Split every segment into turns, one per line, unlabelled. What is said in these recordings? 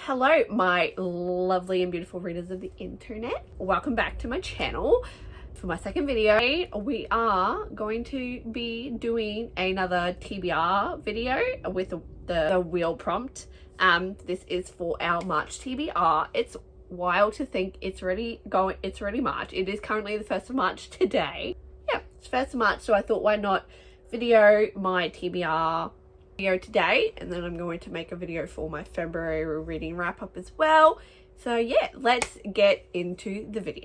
Hello, my lovely and beautiful readers of the internet. Welcome back to my channel. For my second video, we are going to be doing another TBR video with the wheel prompt. This is for our March TBR. It's wild to think it's already March. It is currently the 1st of March today. Yeah, it's 1st of March, so I thought why not video my TBR video today, and then I'm going to make a video for my February reading wrap up as well. So yeah, let's get into the video.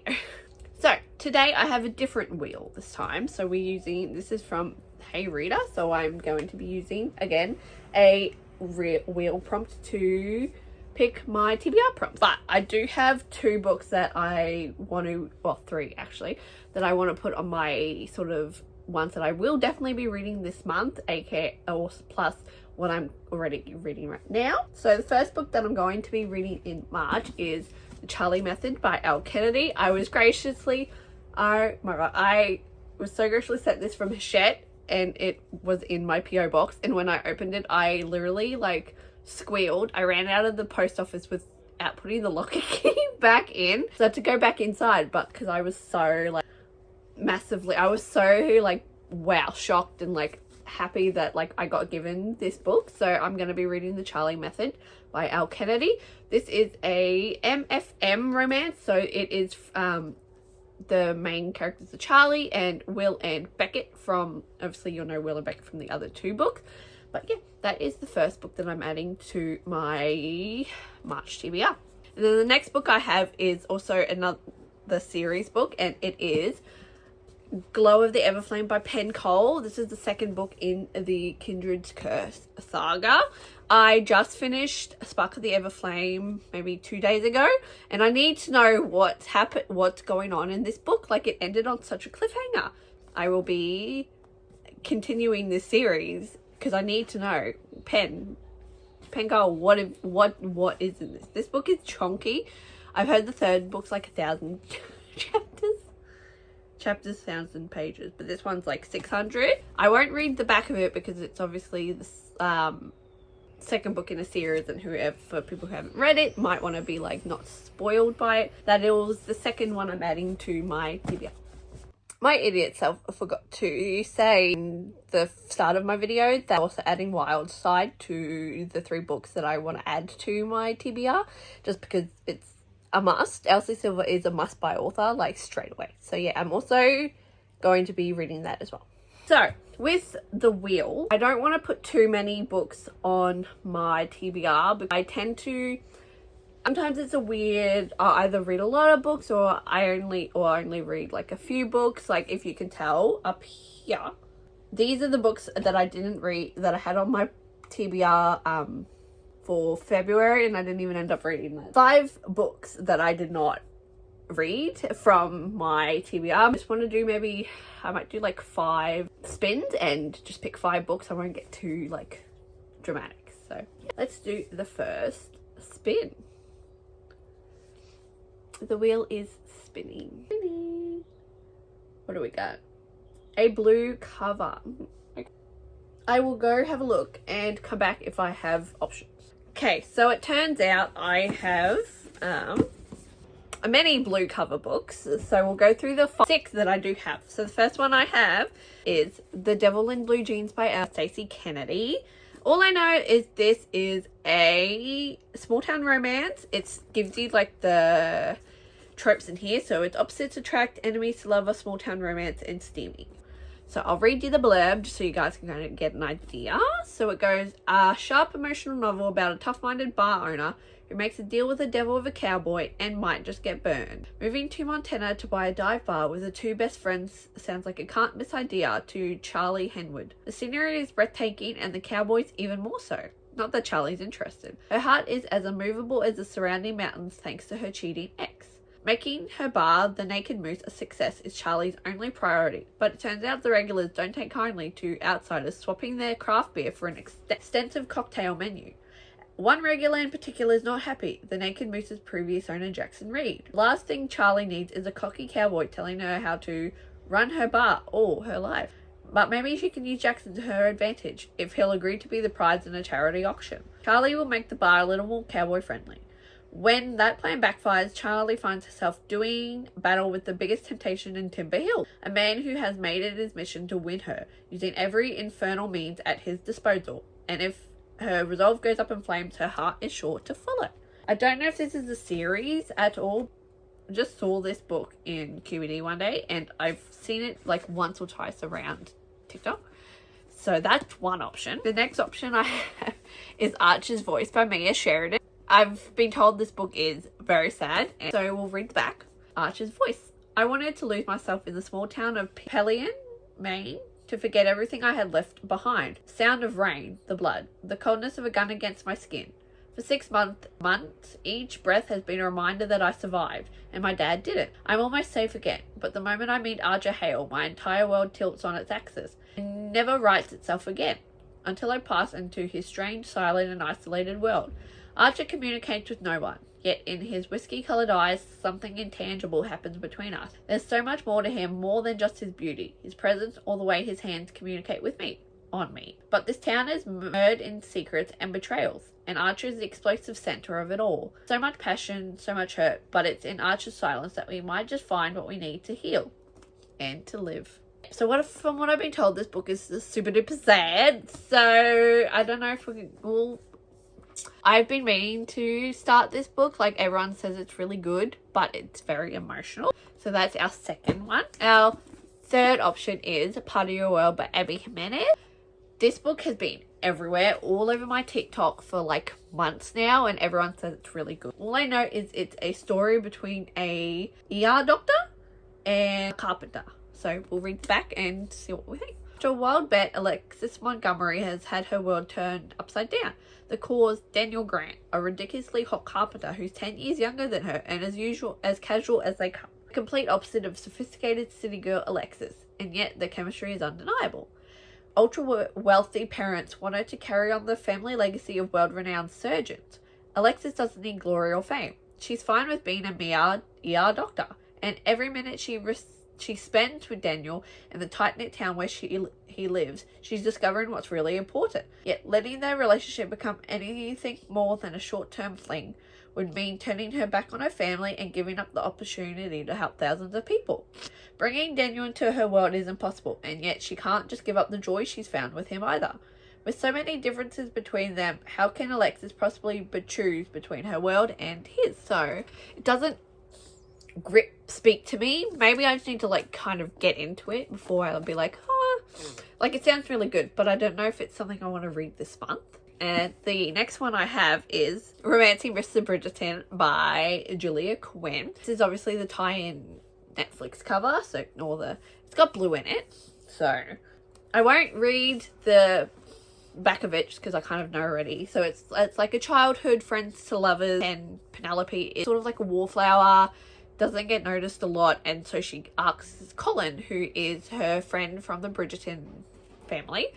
So today I have a different wheel this time. So this is from Hey Reader, so I'm going to be using again a wheel prompt to pick my TBR prompt. But I do have two books that I want to, well, three actually, that I want to put on my sort of ones that I will definitely be reading this month, aka or plus what I'm already reading right now. So the first book that I'm going to be reading in March is The Charlie Method by Elle Kennedy. I was so graciously sent this from Hachette, and it was in my PO box, and when I opened it I literally like squealed. I ran out of the post office without putting the locker key back in, so I had to go back inside, but because I was so like wow, shocked and like happy that like I got given this book. So I'm going to be reading The Charlie Method by Elle Kennedy. This is a MFM romance, so it is the main characters are Charlie and Will and Beckett from, obviously you'll know Will and Beckett from the other two books. But yeah, that is the first book that I'm adding to my March TBR. And then the next book I have is also the series book, and it is Glow of the Everflame by Penn Cole. This is the second book in the Kindred's Curse saga. I just finished Spark of the Everflame maybe 2 days ago, and I need to know what's going on in this book. Like, it ended on such a cliffhanger. I will be continuing this series because I need to know. Penn Cole, what is in this? This book is chunky. I've heard the third book's like 1,000 chapters, 1,000 pages, but this one's like 600. I won't read the back of it because it's obviously the second book in a series, and for people who haven't read it might want to be like not spoiled by it. That it was the second one I'm adding to my TBR. My idiot self forgot to say in the start of my video that I'm also adding Wild Side to the 3 books that I want to add to my TBR, just because it's a must. Elsie Silver is a must by author, like straight away. So yeah, I'm also going to be reading that as well. So with the wheel, I don't want to put too many books on my TBR, but I tend to, sometimes it's a weird, I either read a lot of books or I only read like a few books. Like, if you can tell up here, these are the books that I didn't read, that I had on my TBR for February, and I didn't even end up reading them. 5 books that I did not read from my TBR. I just want to do, maybe I might do like 5 spins and just pick 5 books. I won't get too like dramatic. So yeah, let's do the first spin. The wheel is spinning. What do we got? A blue cover. Okay. I will go have a look and come back if I have options. Okay, so it turns out I have many blue cover books, so we'll go through the 6 that I do have. So the first one I have is The Devil in Blue Jeans by Stacey Kennedy. All I know is this is a small town romance. It gives you like the tropes in here. So it's opposites attract, enemies to lover, small town romance, and steamy. So I'll read you the blurb just so you guys can kind of get an idea. So it goes, a sharp emotional novel about a tough-minded bar owner who makes a deal with the devil of a cowboy and might just get burned. Moving to Montana to buy a dive bar with the 2 best friends sounds like a can't-miss idea to Charlie Henwood. The scenery is breathtaking and the cowboys even more so. Not that Charlie's interested. Her heart is as immovable as the surrounding mountains thanks to her cheating ex. Making her bar, the Naked Moose, a success is Charlie's only priority, but it turns out the regulars don't take kindly to outsiders swapping their craft beer for an extensive cocktail menu. One regular in particular is not happy, the Naked Moose's previous owner Jackson Reed. Last thing Charlie needs is a cocky cowboy telling her how to run her bar all her life. But maybe she can use Jackson to her advantage if he'll agree to be the prize in a charity auction. Charlie will make the bar a little more cowboy friendly. When that plan backfires, Charlie finds herself doing battle with the biggest temptation in Timber Hill, a man who has made it his mission to win her, using every infernal means at his disposal. And if her resolve goes up in flames, her heart is sure to follow. I don't know if this is a series at all. I just saw this book in QED one day, and I've seen it like once or twice around TikTok. So that's one option. The next option I have is Archer's Voice by Mia Sheridan. I've been told this book is very sad, and so we'll read the back. Archer's Voice. I wanted to lose myself in the small town of Pelion, Maine, to forget everything I had left behind. Sound of rain, the blood, the coldness of a gun against my skin. For 6 months, each breath has been a reminder that I survived, and my dad did it. I'm almost safe again, but the moment I meet Archer Hale, my entire world tilts on its axis and never rights itself again, until I pass into his strange, silent, and isolated world. Archer communicates with no one, yet in his whiskey-coloured eyes, something intangible happens between us. There's so much more to him, more than just his beauty, his presence, or the way his hands communicate with me. On me. But this town is mired in secrets and betrayals, and Archer is the explosive center of it all. So much passion, so much hurt, but it's in Archer's silence that we might just find what we need to heal and to live. So from what I've been told, this book is super duper sad, so I don't know if I've been meaning to start this book. Like, everyone says it's really good, but it's very emotional. So that's our second one. Our third option is Part of Your World by Abby Jimenez. This book has been everywhere, all over my TikTok for like months now, and everyone says it's really good. All I know is it's a story between a ER doctor and a carpenter. So we'll read back and see what we think. After a wild bet, Alexis Montgomery has had her world turned upside down. The cause, Daniel Grant, a ridiculously hot carpenter who's 10 years younger than her and as casual as they come. The complete opposite of sophisticated city girl Alexis, and yet the chemistry is undeniable. Ultra-wealthy parents want her to carry on the family legacy of world-renowned surgeons. Alexis doesn't need glory or fame. She's fine with being a ER doctor, and every minute she spends with Daniel in the tight-knit town where he lives, she's discovering what's really important. Yet letting their relationship become anything more than a short-term fling would mean turning her back on her family and giving up the opportunity to help thousands of people. Bringing Daniel into her world is impossible, and yet she can't just give up the joy she's found with him either. With so many differences between them, how can Alexis possibly choose between her world and his? So, it doesn't speak to me. Maybe I just need to like kind of get into it before I'll be like, like, it sounds really good, but I don't know if it's something I want to read this month. And the next one I have is Romancing Mr. Bridgerton by Julia Quinn. This is obviously the tie-in Netflix cover, so ignore it's got blue in it. So I won't read the back of it just because I kind of know already. So it's like a childhood friends to lovers, and Penelope is sort of like a wallflower, doesn't get noticed a lot, and so she asks Colin, who is her friend from the Bridgerton family,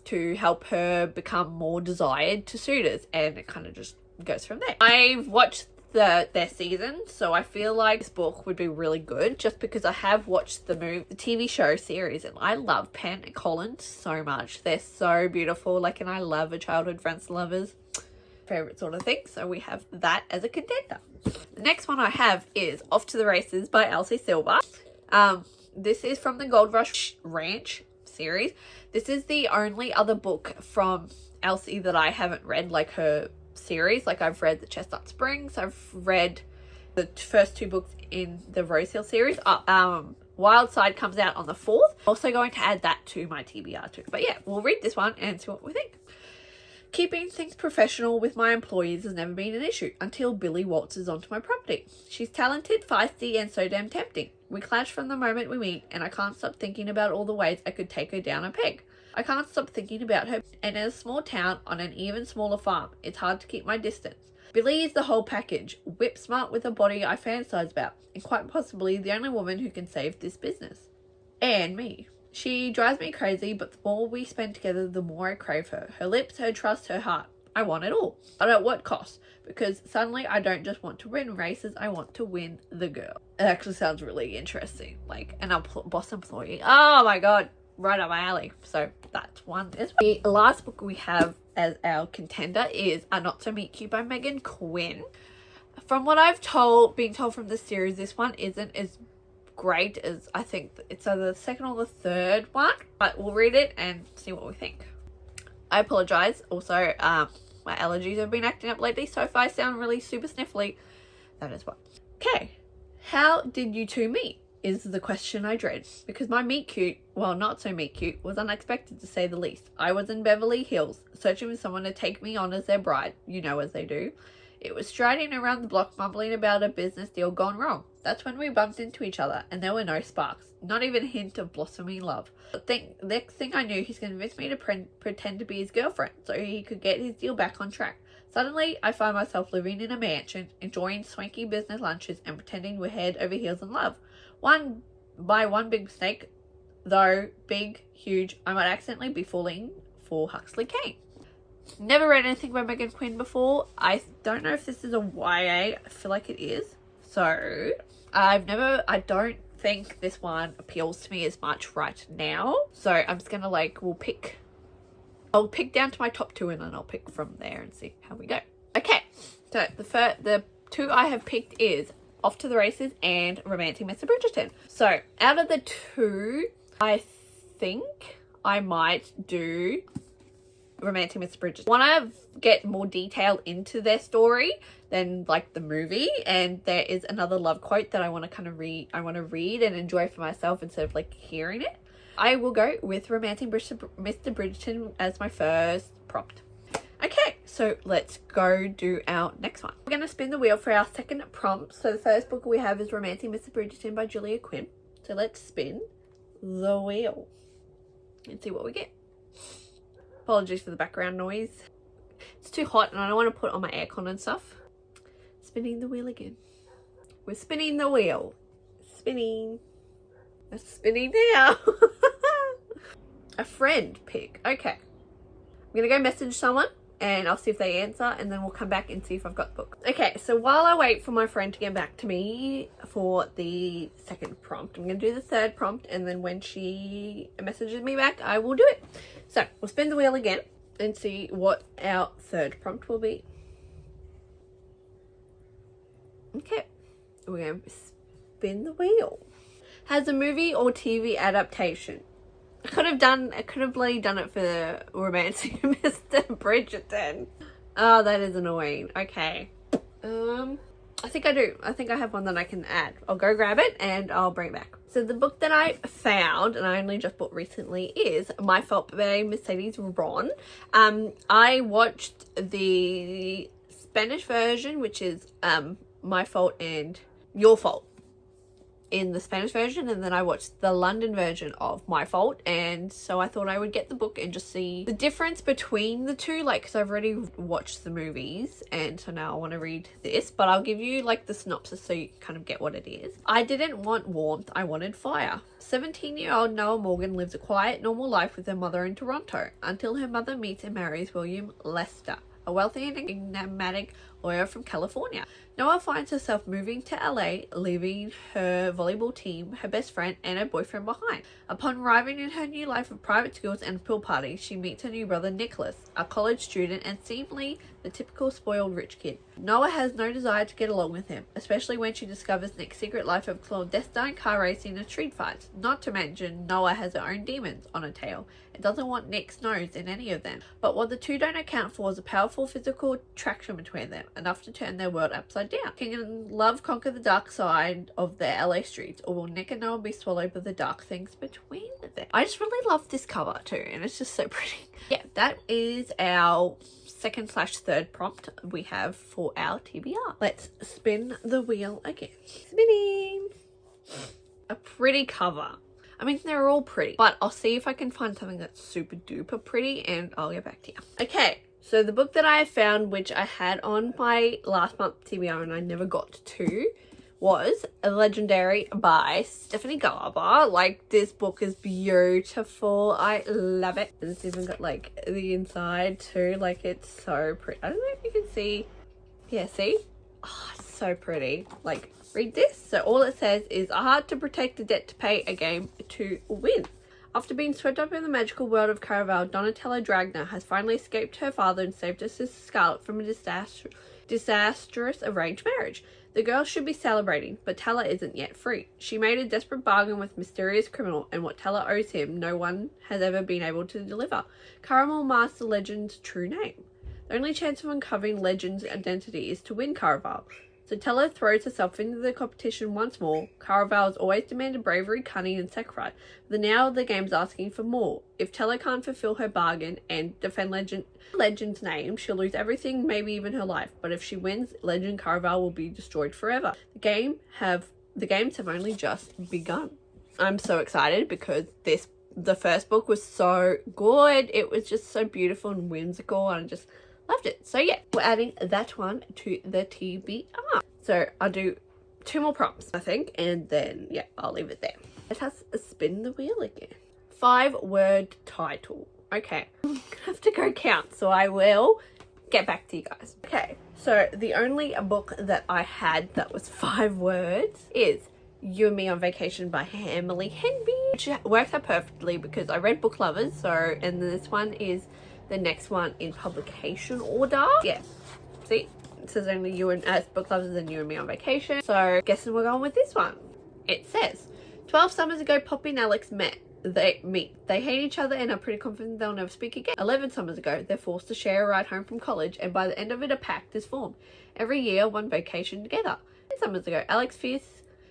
to help her become more desired to suitors, and it kind of just goes from there. I've watched their season, so I feel like this book would be really good just because I have watched the TV show series, and I love Pen and Colin so much. They're so beautiful, like, and I love a childhood friends lovers favorite sort of thing, so we have that as a contender. The next one I have is Off to the Races by Elsie Silver. This is from the Gold Rush Ranch series. This is the only other book from Elsie that I haven't read, like her series. Like, I've read the Chestnut Springs, I've read the first 2 books in the Rosehill series. Wild Side comes out on the 4th. Also going to add that to my TBR too. But yeah, we'll read this one and see what we think. Keeping things professional with my employees has never been an issue until Billy waltzes onto my property. She's talented, feisty, and so damn tempting. We clash from the moment we meet, and I can't stop thinking about all the ways I could take her down a peg. I can't stop thinking about her, and in a small town on an even smaller farm, it's hard to keep my distance. Billy is the whole package, whip smart with a body I fantasize about, and quite possibly the only woman who can save this business. And me. She drives me crazy, but the more we spend together, the more I crave her. Her lips, her trust, her heart. I want it all. But at what cost? Because suddenly I don't just want to win races, I want to win the girl. It actually sounds really interesting. Like an boss employee. Oh my god. Right up my alley. So that's one. The last book we have as our contender is A Not So Meet Cute by Megan Quinn. From what being told from the series, this one isn't as great as I think it's either the second or the third one, but we'll read it and see what we think. I apologize. Also, my allergies have been acting up lately, so if I sound really super sniffly, that is why. Okay, how did you two meet? Is the question I dread, because my meet cute, well, not so meet cute, was unexpected to say the least. I was in Beverly Hills, searching for someone to take me on as their bride, you know, as they do. It was striding around the block, mumbling about a business deal gone wrong. That's when we bumped into each other, and there were no sparks, not even a hint of blossoming love. Next thing I knew, he's convinced me to pretend to be his girlfriend, so he could get his deal back on track. Suddenly, I find myself living in a mansion, enjoying swanky business lunches, and pretending we're head over heels in love. One big mistake, though big, huge, I might accidentally be falling for Huxley Kane. Never read anything by Megan Quinn before. I don't know if this is a YA. I feel like it is. So, I don't think this one appeals to me as much right now. So, I'm just gonna I'll pick down to my top 2 and then I'll pick from there and see how we go. Okay, so the 2 I have picked is Off to the Races and Romancing Mr. Bridgerton. So, out of the 2, I think I might do Romancing Mr. Bridgerton. I want to get more detail into their story than like the movie, and there is another love quote that I want to kind of read. I want to read and enjoy for myself instead of like hearing it. I will go with Romancing Mr. Bridgerton as my first prompt. Okay, so let's go do our next one. We're going to spin the wheel for our second prompt. So the first book we have is Romancing Mr. Bridgerton by Julia Quinn. So let's spin the wheel and see what we get. Apologies for the background noise. It's too hot and I don't want to put on my aircon and stuff. Spinning the wheel again. We're spinning the wheel. Spinning. It's spinning now. A friend pick. Okay. I'm going to go message someone and I'll see if they answer, and then we'll come back and see if I've got the book. Okay, so while I wait for my friend to get back to me for the second prompt, I'm going to do the third prompt, and then when she messages me back, I will do it. So, we'll spin the wheel again and see what our third prompt will be. Okay, we're going to spin the wheel. Has a movie or TV adaptation? I could have bloody done it for the Romancing Mr. Bridgerton. Oh, that is annoying. Okay. I think I do. I think I have one that I can add. I'll go grab it and I'll bring it back. So the book that I found, and I only just bought recently, is My Fault by Mercedes Ron. I watched the Spanish version, which is My Fault and Your Fault in the Spanish version, and then I watched the London version of My Fault, and so I thought I would get the book and just see the difference between the two, like, because I've already watched the movies and so now I want to read this, but I'll give you like the synopsis so you kind of get what it is. I didn't want warmth, I wanted fire. 17-year-old Noah Morgan lives a quiet, normal life with her mother in Toronto until her mother meets and marries William Lester, a wealthy and enigmatic lawyer from California. Noah finds herself moving to LA, leaving her volleyball team, her best friend, and her boyfriend behind. Upon arriving in her new life of private schools and pool parties, she meets her new brother Nicholas, a college student and seemingly the typical spoiled rich kid. Noah has no desire to get along with him, especially when she discovers Nick's secret life of clandestine car racing and street fights. Not to mention, Noah has her own demons on her tail and doesn't want Nick's nose in any of them. But what the two don't account for is a powerful physical attraction between them, enough to turn their world upside down. Can love conquer the dark side of the LA streets, or will Nick and Noah be swallowed by the dark things between them? I just really love this cover too, and it's just so pretty. Yeah, that is our second/third prompt we have for our TBR. Let's spin the wheel again. Spinning. A pretty cover. I mean, they're all pretty, but I'll see if I can find something that's super duper pretty and I'll get back to you. Okay, so the book that I found, which I had on my last month TBR and I never got to, was Legendary by Stephanie Garber. Like, this book is beautiful. I love it. And it's even got like the inside too. Like, it's so pretty. I don't know if you can see. Yeah, see? Oh, it's so pretty. Like, read this. So all it says is a heart to protect, a debt to pay, a game to win. After being swept up in the magical world of Caraval, Donatella Dragna has finally escaped her father and saved her sister Scarlet from a disastrous arranged marriage. The girl should be celebrating, but Teller isn't yet free. She made a desperate bargain with mysterious criminal, and what Teller owes him, no one has ever been able to deliver. Caramel masks the legend's true name. The only chance of uncovering Legend's identity is to win Caraval. So Teller throws herself into the competition once more. Caraval has always demanded bravery, cunning, and sacrifice, but now the game's asking for more. If Teller can't fulfill her bargain and defend Legend's name, she'll lose everything, maybe even her life. But if she wins, Legend Caraval will be destroyed forever. The games have only just begun. I'm so excited because the first book was so good. It was just so beautiful and whimsical, and I just loved it. So yeah, we're adding that one to the TBR. So I'll do 2 more prompts, I think, and then yeah, I'll leave it there. Let us spin the wheel again. 5-word title. Okay, I'm gonna have to go count, so I will get back to you guys. Okay, so the only book that I had that was 5 words is You and Me on Vacation by Emily Henby, which works out perfectly because I read Book Lovers, so, and this one is the next one in publication order. Yeah, see, it says only Book Lovers and You and Me on Vacation. So guessing we're going with this one. It says 12 summers ago, Poppy and Alex met. They hate each other and are pretty confident they'll never speak again. 11 summers ago, they're forced to share a ride home from college, and by the end of it, a pact is formed. Every year, one vacation together. 10 summers ago, Alex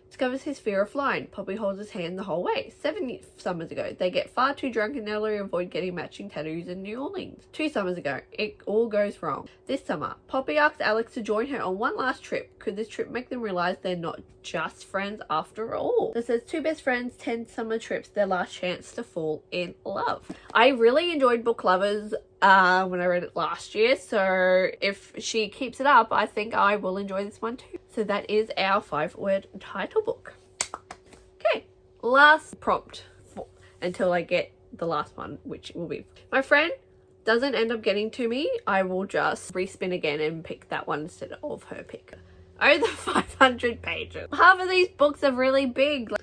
discovers his fear of flying. Poppy holds his hand the whole way. 7 summers ago, they get far too drunk and narrowly avoid getting matching tattoos in New Orleans. 2 summers ago, it all goes wrong. This summer, Poppy asks Alex to join her on one last trip. Could this trip make them realize they're not just friends after all? This says 2 best friends, 10 summer trips, their last chance to fall in love. I really enjoyed Book Lovers when I read it last year, so if she keeps it up, I think I will enjoy this one too. So that is our 5-word title book. Okay, last prompt until I get the last one, which will be, my friend doesn't end up getting to me, I will just respin again and pick that one instead of her pick. Over 500 pages. Half of these books are really big. Like,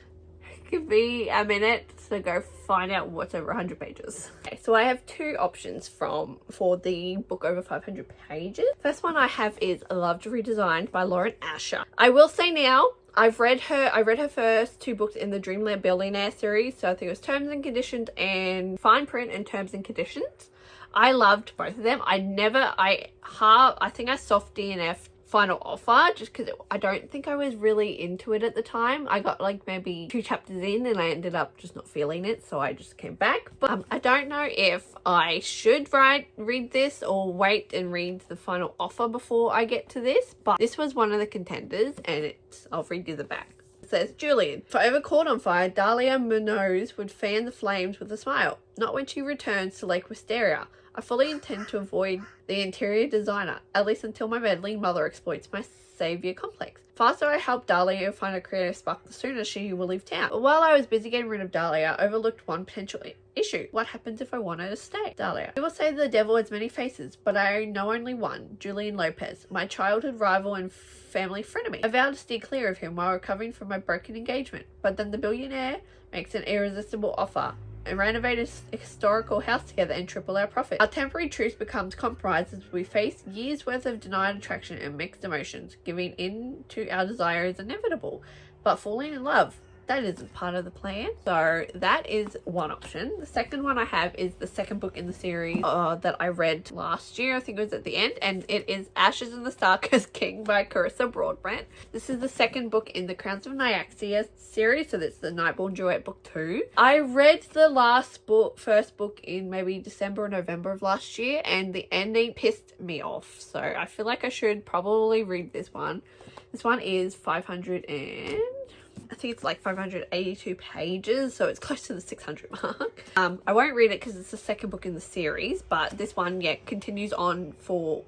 it could be a minute to go find out what's over 100 pages. Okay, so I have 2 options for the book over 500 pages. First one I have is Loved Redesigned by Lauren Asher. I will say now, I read her first 2 books in the Dreamland Billionaire series. So I think it was Terms and Conditions and Fine Print and Terms and Conditions. I loved both of them. I think I soft DNF'd Final Offer just because I don't think I was really into it at the time. I got like maybe 2 chapters in and I ended up just not feeling it, so I just came back. But I don't know if I should read this or wait and read the Final Offer before I get to this, but this was one of the contenders, and I'll read you the back. It says, Julian, forever caught on fire, Dahlia Munoz would fan the flames with a smile. Not when she returns to Lake Wisteria. I fully intend to avoid the interior designer, at least until my meddling mother exploits my savior complex. Faster I help Dahlia find a creative spark, the sooner she will leave town. But while I was busy getting rid of Dahlia, I overlooked one potential issue. What happens if I want her to stay? Dahlia. People say the devil has many faces, but I know only one, Julian Lopez, my childhood rival and family frenemy. I vowed to steer clear of him while recovering from my broken engagement, but then the billionaire makes an irresistible offer and renovate a historical house together and triple our profit. Our temporary truce becomes compromised as we face years worth of denied attraction and mixed emotions. Giving in to our desire is inevitable, but falling in love, that isn't part of the plan. So that is one option. The second one I have is the second book in the series that I read last year. I think it was at the end, and it is Ashes in the Starkest King by Carissa Broadbent. This is the second book in the Crowns of Nyaxia series, so that's the Nightborn Duet book 2. I read the first book in maybe December or November of last year, and the ending pissed me off. So I feel like I should probably read this one. This one is 582 pages, so it's close to the 600 mark. I won't read it because it's the second book in the series, but this one, yeah, continues on for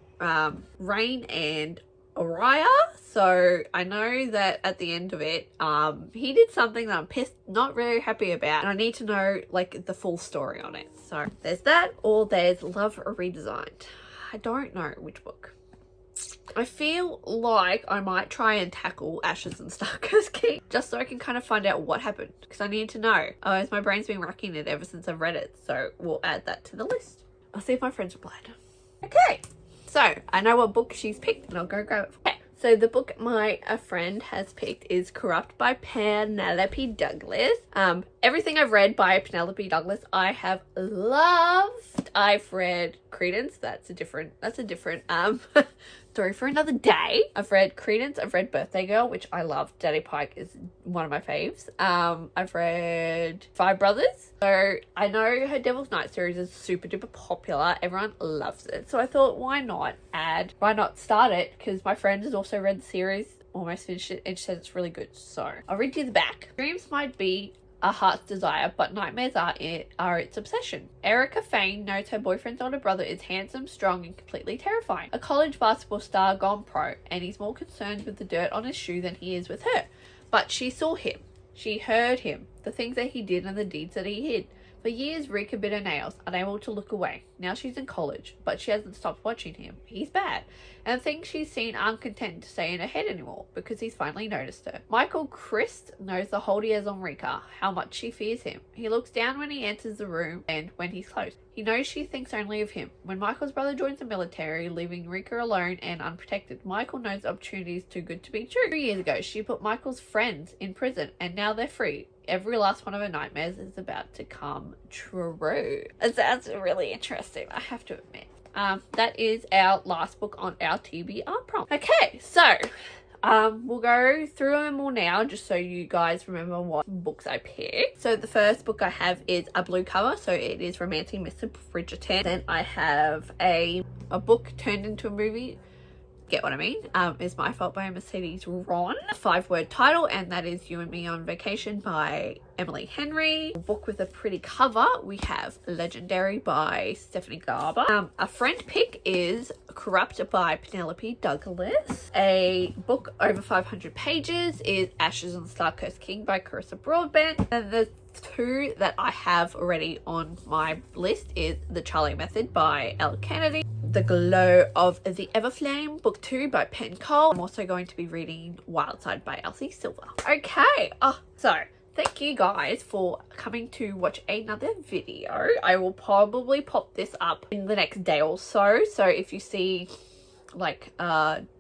Rain and Araya. So I know that at the end of it, he did something that I'm not very happy about, and I need to know like the full story on it. So there's that, or there's Love Redesigned. I don't know which book. I feel like I might try and tackle Ashes and Starkers King just so I can kind of find out what happened, because I need to know. Otherwise my brain's been racking it ever since I've read it, so we'll add that to the list. I'll see if my friends replied. Okay, so I know what book she's picked and I'll go grab it. Okay, so the book my friend has picked is Corrupt by Penelope Douglas. Everything I've read by Penelope Douglas I have loved. I've read Credence, that's a different story for another day. I've read Credence, I've read Birthday Girl, which I love. Daddy Pike is one of my faves. I've read Five Brothers. So I know her Devil's Night series is super duper popular. Everyone loves it. So I thought, why not start it? Because my friend has also read the series, almost finished it, and she says it's really good. So I'll read you the back. Dreams might be a heart's desire, but nightmares are its obsession. Erica Fain knows her boyfriend's older brother is handsome, strong, and completely terrifying. A college basketball star gone pro, and he's more concerned with the dirt on his shoe than he is with her. But she saw him. She heard him. The things that he did and the deeds that he hid. For years, Rika bit her nails, unable to look away. Now she's in college, but she hasn't stopped watching him. He's bad. And things she's seen aren't content to stay in her head anymore, because he's finally noticed her. Michael Christ knows the hold he has on Rika, how much she fears him. He looks down when he enters the room and when he's close. He knows she thinks only of him. When Michael's brother joins the military, leaving Rika alone and unprotected, Michael knows the opportunity is too good to be true. 3 years ago, she put Michael's friends in prison, and now they're free. Every last one of her nightmares is about to come true. It sounds really interesting, I have to admit. That is our last book on our TBR prompt. Okay, so we'll go through them all now just so you guys remember what books I picked. So the first book I have is a blue cover, so it is Romancing Mr. Bridgerton. Then I have a book turned into a movie. Get what I mean? It's My Fault by Mercedes Ron. A 5-word title, and that is You and Me on Vacation by Emily Henry. A book with a pretty cover, we have Legendary by Stephanie Garber. A friend pick is Corrupt by Penelope Douglas. A book over 500 pages is Ashes and Starkers King by Carissa Broadbent. And the two that I have already on my list is The Charlie Method by Elle Kennedy. The Glow of the Everflame, book 2 by Penn Cole. I'm also going to be reading Wildside by Elsie Silver. Okay, so thank you guys for coming to watch another video. I will probably pop this up in the next day or so. So if you see like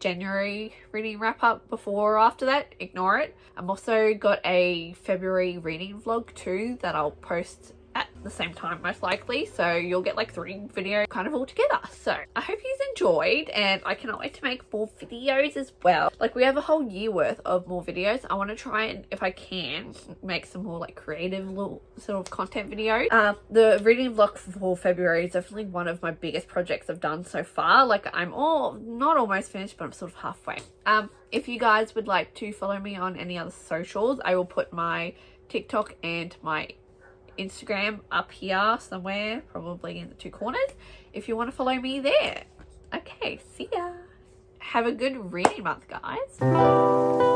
January reading wrap up before or after that, ignore it. I'm also got a February reading vlog too that I'll post at the same time most likely, so you'll get like 3 videos kind of all together. So I hope you enjoyed, and I cannot wait to make more videos as well. Like, we have a whole year worth of more videos. I want to try and, if I can, make some more like creative little sort of content videos. The reading vlog for February is definitely one of my biggest projects I've done so far. Like, I'm not almost finished, but I'm sort of halfway. If you guys would like to follow me on any other socials, I will put my TikTok and my Instagram up here somewhere, probably in the 2 corners, if you want to follow me there. Okay, see ya. Have a good reading month, guys.